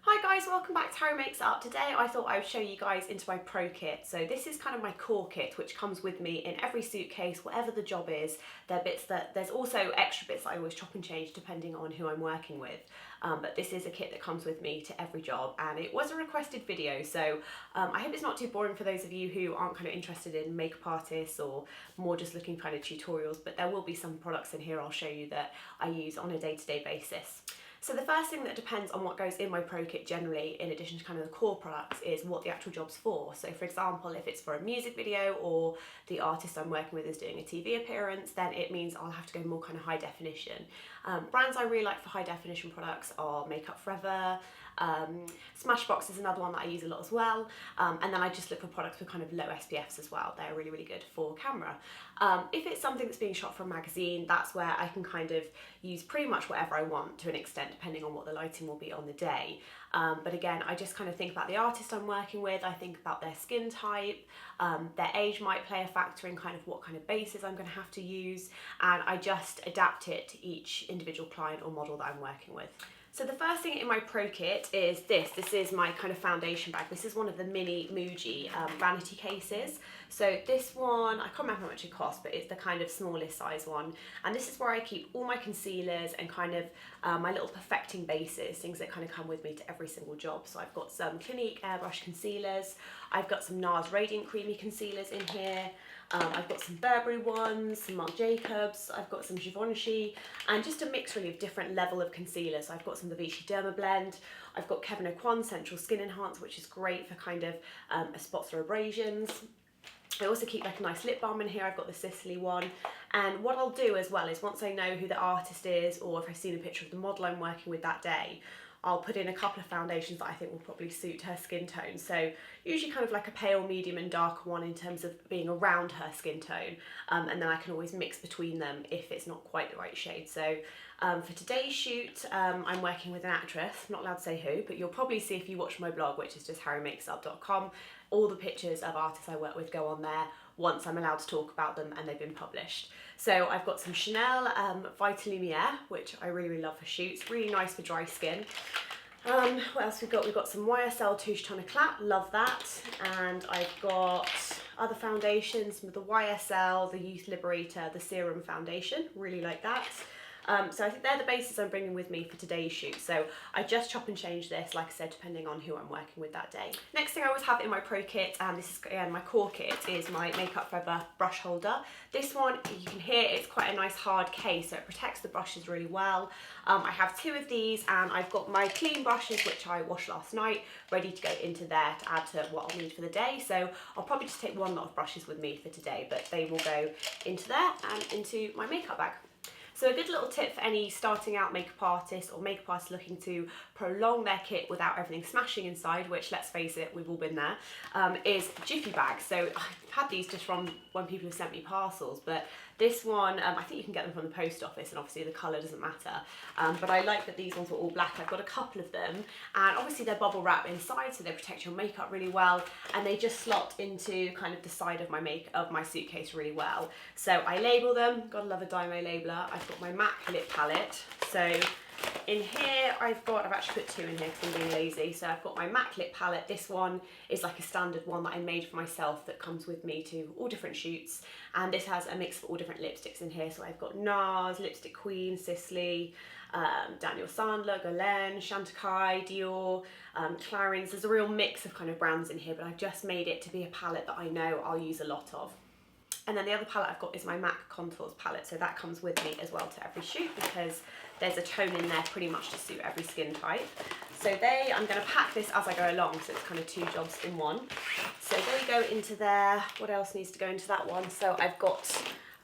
Hi guys, welcome back to Harry Makes Up. Today I thought I would show you guys into my pro kit. So this is kind of my core kit, which comes with me in every suitcase, whatever the job is. There are bits that, there's also extra bits that I always chop and change depending on who I'm working with. But this is a kit that comes with me to every job, and it was a requested video, so I hope it's not too boring for those of you who aren't kind of interested in makeup artists or more just looking kind of tutorials, but there will be some products in here I'll show you that I use on a day-to-day basis. So the first thing that depends on what goes in my pro kit generally, in addition to kind of the core products, is what the actual job's for. So for example, if it's for a music video or the artist I'm working with is doing a TV appearance, then it means I'll have to go more kind of high definition. Brands I really like for high definition products are Makeup Forever, Smashbox is another one that I use a lot as well, and then I just look for products with kind of low SPFs as well. They're really, really good for camera. If it's something that's being shot for a magazine, that's where I can kind of use pretty much whatever I want to an extent, depending on what the lighting will be on the day. But again, I just kind of think about the artist I'm working with, I think about their skin type, their age might play a factor in kind of what kind of bases I'm going to have to use, and I just adapt it to each individual client or model that I'm working with. So the first thing in my pro kit is this. This is my kind of foundation bag. This is one of the mini Muji Vanity cases. So this one, I can't remember how much it costs, but it's the kind of smallest size one. And this is where I keep all my concealers and kind of my little perfecting bases, things that kind of come with me to every single job. So I've got some Clinique airbrush concealers. I've got some NARS Radiant Creamy concealers in here. I've got some Burberry ones, some Marc Jacobs, I've got some Givenchy, and just a mix really of different level of concealers. So I've got some the Vichy Derma Blend, I've got Kevyn Aucoin Central Skin Enhance, which is great for kind of spots or abrasions. I also keep like a nice lip balm in here. I've got the Sicily one, and what I'll do as well is once I know who the artist is, or if I've seen a picture of the model I'm working with that day, I'll put in a couple of foundations that I think will probably suit her skin tone. So usually kind of like a pale, medium and darker one in terms of being around her skin tone. And then I can always mix between them if it's not quite the right shade. So for today's shoot, I'm working with an actress. I'm not allowed to say who, but you'll probably see if you watch my blog, which is just harrymakesup.com. All the pictures of artists I work with go on there once I'm allowed to talk about them and they've been published. So I've got some Chanel Vita Lumiere, which I really, really love for shoots. Really nice for dry skin. What else we've got? We've got some YSL Touche Ton Eclat, love that. And I've got other foundations, some of the YSL, the Youth Liberator, the Serum Foundation, really like that. So I think they're the bases I'm bringing with me for today's shoot. So I just chop and change this, like I said, depending on who I'm working with that day. Next thing I always have in my pro kit, and this is again my core kit, is my Makeup Forever brush holder. This one, you can hear it's quite a nice hard case, so it protects the brushes really well. I have two of these, and I've got my clean brushes, which I washed last night, ready to go into there to add to what I'll need for the day. So I'll probably just take one lot of brushes with me for today, but they will go into there and into my makeup bag. So a good little tip for any starting out makeup artist or makeup artist looking to prolong their kit without everything smashing inside, which let's face it, we've all been there, is Jiffy bags. So I've had these just from when people have sent me parcels, but this one, I think you can get them from the post office, and obviously the colour doesn't matter. But I like that these ones were all black. I've got a couple of them, and obviously they're bubble wrap inside, so they protect your makeup really well, and they just slot into kind of the side of my suitcase really well. So I label them, gotta love a Dymo labeler. I've got my MAC lip palette. So in here, I've actually put two in here because I'm being lazy. So I've got my MAC lip palette. This one is like a standard one that I made for myself that comes with me to all different shoots. And this has a mix of all different lipsticks in here. So I've got NARS, Lipstick Queen, Sicily, Daniel Sandler, Guerlain, Chantecaille, Dior, Clarins. There's a real mix of kind of brands in here, but I've just made it to be a palette that I know I'll use a lot of. And then the other palette I've got is my MAC Contours palette, so that comes with me as well to every shoot because there's a tone in there pretty much to suit every skin type. So I'm going to pack this as I go along, so it's kind of two jobs in one. So they go into there. What else needs to go into that one? So I've got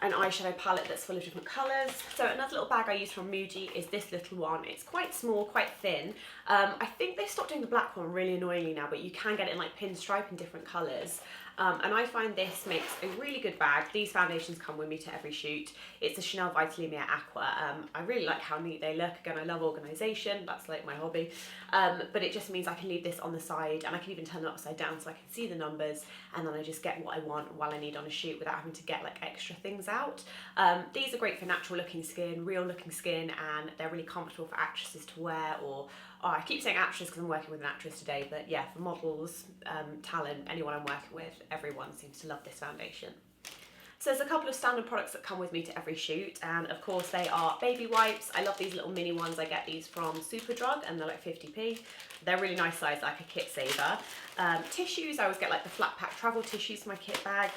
an eyeshadow palette that's full of different colours. So another little bag I use from Muji is this little one. It's quite small, quite thin. I think they've stopped doing the black one really annoyingly now, but you can get it in like pinstripe in different colours. And I find this makes a really good bag. These foundations come with me to every shoot. It's a Chanel Vitalumiere Aqua. I really like how neat they look. Again, I love organisation, that's like my hobby. But it just means I can leave this on the side, and I can even turn it upside down so I can see the numbers, and then I just get what I want while I need on a shoot without having to get like extra things out. These are great for natural looking skin, real looking skin, and they're really comfortable for actresses to wear, or I keep saying actress because I'm working with an actress today, but yeah, for models, talent, anyone I'm working with, everyone seems to love this foundation. So there's a couple of standard products that come with me to every shoot, and of course they are baby wipes. I love these little mini ones. I get these from Superdrug and they're like 50p. They're really nice size, like a kit saver. Tissues, I always get like the flat pack travel tissues for my kit bag.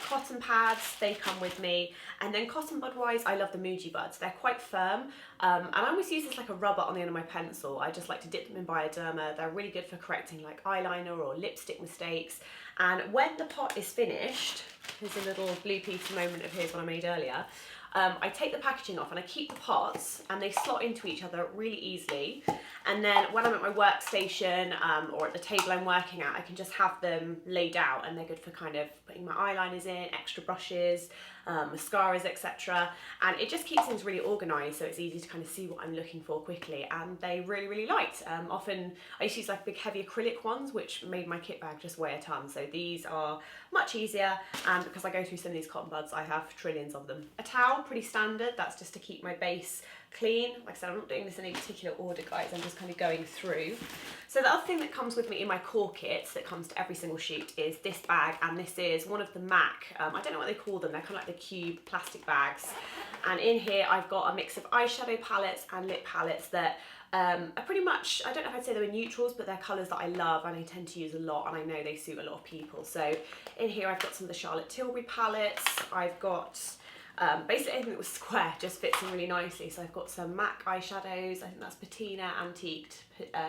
Cotton pads, they come with me. And then cotton bud wise, I love the Muji buds. They're quite firm, and I always use this like a rubber on the end of my pencil. I just like to dip them in Bioderma. They're really good for correcting like eyeliner or lipstick mistakes. And when the pot is finished, here's a little blue piece moment of his one I made earlier. I take the packaging off and I keep the pots, and they slot into each other really easily. And then when I'm at my workstation or at the table I'm working at, I can just have them laid out, and they're good for kind of putting my eyeliners in, extra brushes, mascaras, etc. And it just keeps things really organised, so it's easy to kind of see what I'm looking for quickly, and they really, really light. Often I used to use like big heavy acrylic ones, which made my kit bag just weigh a ton, so these are much easier, and because I go through some of these cotton buds, I have trillions of them. A towel, pretty standard, that's just to keep my base clean. Like I said, I'm not doing this in any particular order, guys, I'm just kind of going through. So the other thing that comes with me in my core kits that comes to every single shoot is this bag, and this is one of the MAC, I don't know what they call them, they're kind of like the cube plastic bags. And in here I've got a mix of eyeshadow palettes and lip palettes that are pretty much, I don't know if I'd say they were neutrals, but they're colours that I love and I tend to use a lot, and I know they suit a lot of people. So in here I've got some of the Charlotte Tilbury palettes, I've got basically anything that was square just fits in really nicely. So I've got some MAC eyeshadows, I think that's Patina, Antiqued,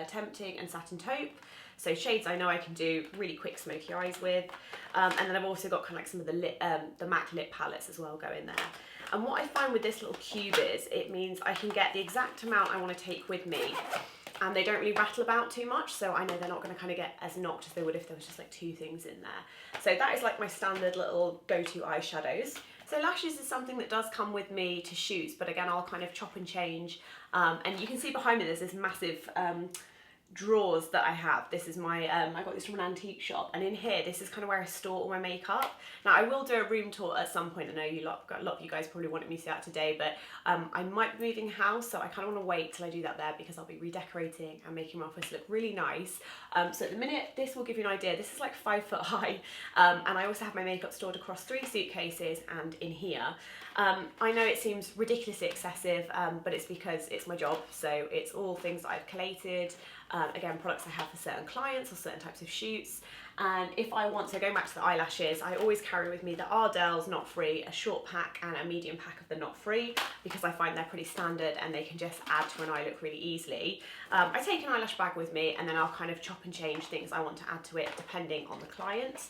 Tempting and Satin Taupe. So shades I know I can do really quick smoky eyes with. And then I've also got kind of like some of the MAC lip palettes as well go in there. And what I find with this little cube is it means I can get the exact amount I want to take with me, and they don't really rattle about too much, so I know they're not going to kind of get as knocked as they would if there was just like two things in there. So that is like my standard little go-to eyeshadows. So lashes is something that does come with me to shoots, but again I'll kind of chop and change. And you can see behind me there's this massive drawers that I have. This is my, I got this from an antique shop, and in here this is kind of where I store all my makeup. Now I will do a room tour at some point. I know a lot of you guys probably wanted me to see that today, but I might be moving house, so I kind of want to wait till I do that there, because I'll be redecorating and making my office look really nice. So at the minute, this will give you an idea. This is like 5 foot high, and I also have my makeup stored across 3 suitcases and in here. I know it seems ridiculously excessive, but it's because it's my job, so it's all things that I've collated. Again, products I have for certain clients or certain types of shoots. And if I want to, going back to the eyelashes, I always carry with me the Ardell's Not Free, a short pack and a medium pack of the Not Free, because I find they're pretty standard and they can just add to an eye look really easily. I take an eyelash bag with me, and then I'll kind of chop and change things I want to add to it depending on the client.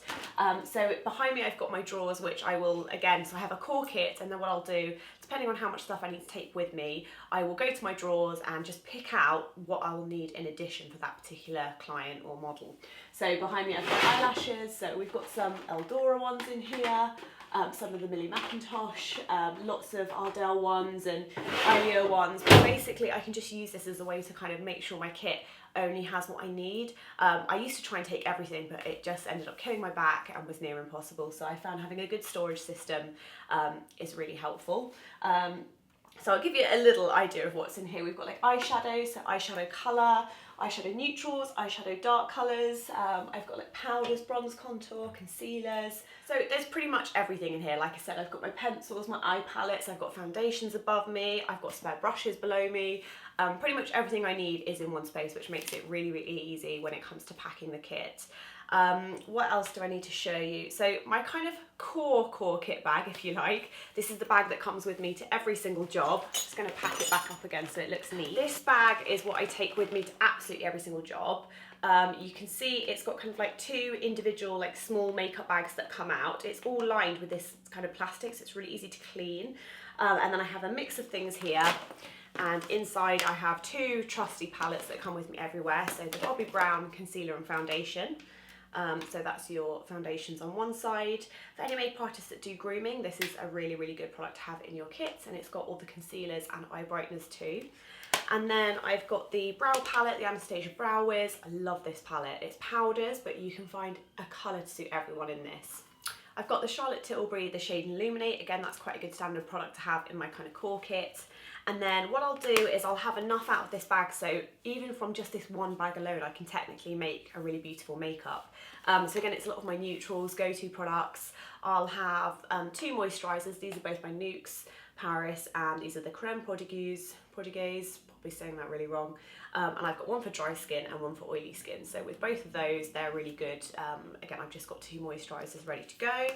So behind me I've got my drawers, which I will, again, so I have a core kit, and then what I'll do, depending on how much stuff I need to take with me, I will go to my drawers and just pick out what I will need in addition for that particular client or model. So behind me I've got eyelashes, so we've got some Eldora ones in here, some of the Millie Mackintosh, lots of Ardell ones and Ileo ones, but basically I can just use this as a way to kind of make sure my kit only has what I need. I used to try and take everything, but it just ended up killing my back and was near impossible, so I found having a good storage system is really helpful. So I'll give you a little idea of what's in here. We've got like eyeshadows, so eyeshadow colour, eyeshadow neutrals, eyeshadow dark colours. I've got like powders, bronze contour, concealers. So there's pretty much everything in here. Like I said, I've got my pencils, my eye palettes, I've got foundations above me, I've got spare brushes below me. Pretty much everything I need is in one space, which makes it really, really easy when it comes to packing the kit. What else do I need to show you? So my kind of core kit bag, if you like, this is the bag that comes with me to every single job. I'm just going to pack it back up again so it looks neat. This bag is what I take with me to absolutely every single job. You can see it's got kind of like 2 individual like small makeup bags that come out. It's all lined with this kind of plastic, so it's really easy to clean. And then I have a mix of things here. And inside I have 2 trusty palettes that come with me everywhere. So the Bobbi Brown concealer and foundation. So that's your foundations on one side. For any makeup artists that do grooming, this is a really, really good product to have in your kits, and it's got all the concealers and eye brighteners too. And then I've got the brow palette, the Anastasia Brow Wiz. I love this palette. It's powders, but you can find a colour to suit everyone in this. I've got the Charlotte Tilbury, the shade Illuminate. Again, that's quite a good standard product to have in my kind of core kit. And then what I'll do is I'll have enough out of this bag, so even from just this one bag alone, I can technically make a really beautiful makeup. So again, it's a lot of my neutrals, go-to products. I'll have 2 moisturisers. These are both my Nukes Paris, and these are the Creme Prodigues, probably saying that really wrong. And I've got one for dry skin and one for oily skin. So with both of those, they're really good. Again, I've just got 2 moisturisers ready to go.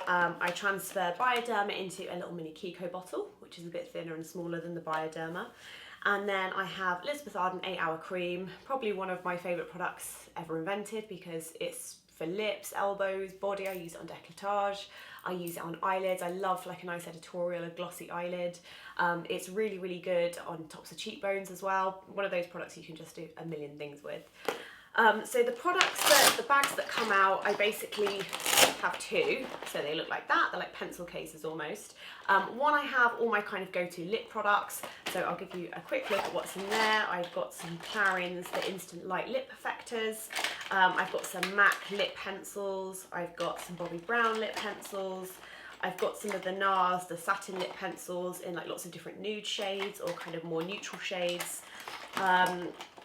I transferred Bioderma into a little mini Kiko bottle, which is a bit thinner and smaller than the Bioderma. And then I have Elizabeth Arden 8-Hour Cream, probably one of my favourite products ever invented because it's for lips, elbows, body. I use it on décolletage. I use it on eyelids. I love like a nice editorial, a glossy eyelid. It's really, really good on tops of cheekbones as well. One of those products you can just do a million things with. So the bags that come out, I basically have 2, so they look like that. They're like pencil cases almost. One, I have all my kind of go-to lip products, so I'll give you a quick look at what's in there. I've got some Clarins, the Instant Light Lip Perfectors. I've got some MAC lip pencils. I've got some Bobbi Brown lip pencils. I've got some of the NARS, the Satin lip pencils in like lots of different nude shades or kind of more neutral shades.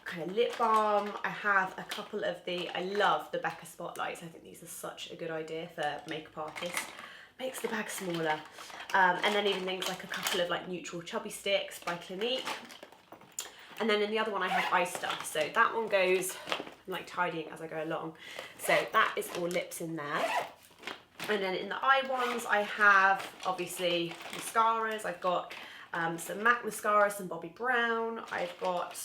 Kind of lip balm. I have a couple of I love the Becca Spotlights. I think these are such a good idea for makeup artists. Makes the bag smaller. And then even things like a couple of like neutral chubby sticks by Clinique. And then in the other one I have eye stuff. So that one goes, I'm like tidying as I go along. So that is all lips in there. And then in the eye ones I have obviously mascaras. I've got some MAC mascara, some Bobbi Brown. I've got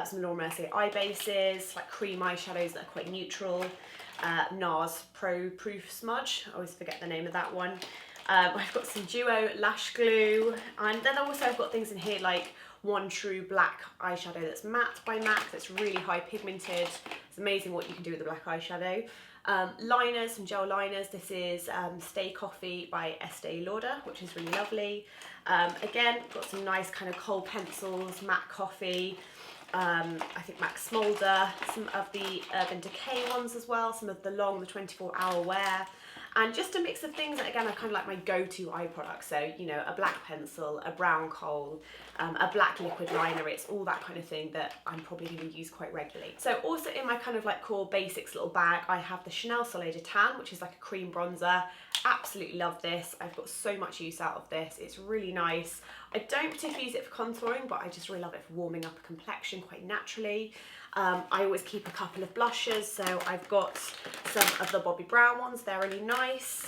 some Laura Mercier eye bases, like cream eyeshadows that are quite neutral. NARS Pro Proof Smudge, I always forget the name of that one. I've got some Duo lash glue, and then also I've got things in here like One True black eyeshadow that's matte by MAC, that's really high pigmented. It's amazing what you can do with the black eyeshadow. Liners, some gel liners. This is Stay Coffee by Estee Lauder, which is really lovely. Again, got some nice kind of kohl pencils, MAC Coffee. I think MAC Smolder, some of the Urban Decay ones as well, some of the 24-hour wear, and just a mix of things that again are kind of like my go-to eye products. So, you know, a black pencil, a brown kohl, a black liquid liner. It's all that kind of thing that I'm probably going to use quite regularly. So also in my kind of like core basics little bag, I have the Chanel Soleil de Tan, which is like a cream bronzer. Absolutely love this. I've got so much use out of this. It's really nice. I don't particularly use it for contouring, but I just really love it for warming up a complexion quite naturally. I always keep a couple of blushes, so I've got some of the Bobbi Brown ones. They're really nice.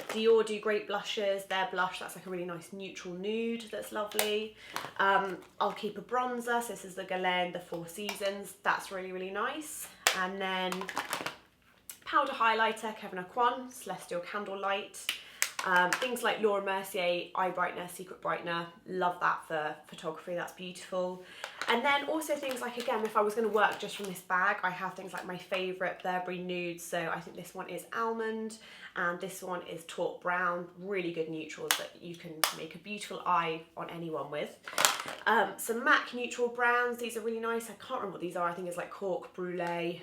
Dior do great blushes. Their blush, that's like a really nice neutral nude that's lovely. I'll keep a bronzer, so this is the Guerlain, the Four Seasons. That's really, really nice. And then powder highlighter, Kevyn Aucoin, Celestial Candlelight. Things like Laura Mercier eye brightener, secret brightener, love that for photography, that's beautiful. And then also things like, again, if I was going to work just from this bag, I have things like my favourite Burberry nudes. So I think this one is Almond and this one is Taupe Brown, really good neutrals that you can make a beautiful eye on anyone with. Some MAC neutral browns, these are really nice. I can't remember what these are, I think it's like Cork Brulee.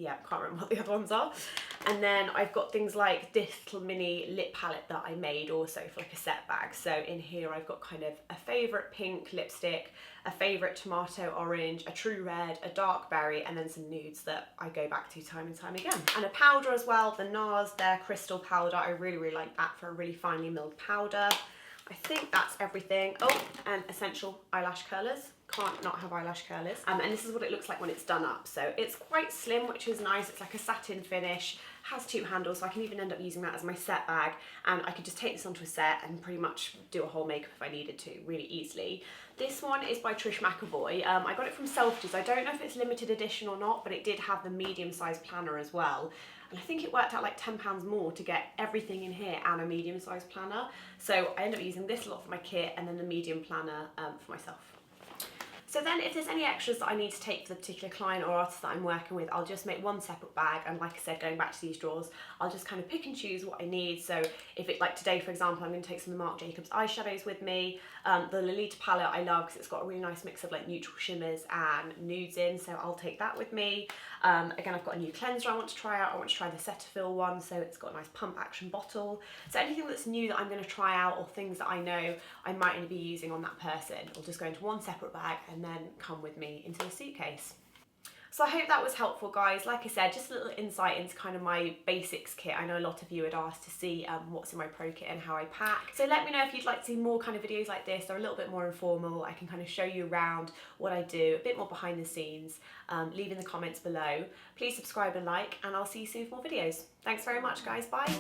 Yeah, can't remember what the other ones are. And then I've got things like this little mini lip palette that I made also for like a set bag. So in here I've got kind of a favourite pink lipstick, a favourite tomato orange, a true red, a dark berry, and then some nudes that I go back to time and time again. And a powder as well, the NARS, their crystal powder. I really, really like that for a really finely milled powder. I think that's everything. Oh, and essential eyelash curlers. Can't not have eyelash curlers. And this is what it looks like when it's done up. So it's quite slim, which is nice. It's like a satin finish, has 2 handles, so I can even end up using that as my set bag. And I could just take this onto a set and pretty much do a whole makeup if I needed to, really easily. This one is by Trish McEvoy. I got it from Selfridges. I don't know if it's limited edition or not, but it did have the medium-sized planner as well. And I think it worked out like £10 more to get everything in here and a medium-sized planner. So I ended up using this a lot for my kit and then the medium planner for myself. So then if there's any extras that I need to take for the particular client or artist that I'm working with, I'll just make one separate bag, and like I said, going back to these drawers, I'll just kind of pick and choose what I need. So if it, like today for example, I'm going to take some of the Marc Jacobs eyeshadows with me. The Lolita palette I love because it's got a really nice mix of like neutral shimmers and nudes in, so I'll take that with me. Again, I've got a new cleanser I want to try out. I want to try the Cetaphil one, so it's got a nice pump action bottle. So anything that's new that I'm going to try out, or things that I know I might only be using on that person, will just go into one separate bag and then come with me into the suitcase. So I hope that was helpful, guys. Like I said, just a little insight into kind of my basics kit. I know a lot of you had asked to see what's in my pro kit and how I pack. So let me know if you'd like to see more kind of videos like this. They're a little bit more informal. I can kind of show you around what I do, a bit more behind the scenes. Leave in the comments below. Please subscribe and like, and I'll see you soon for more videos. Thanks very much, guys. Bye.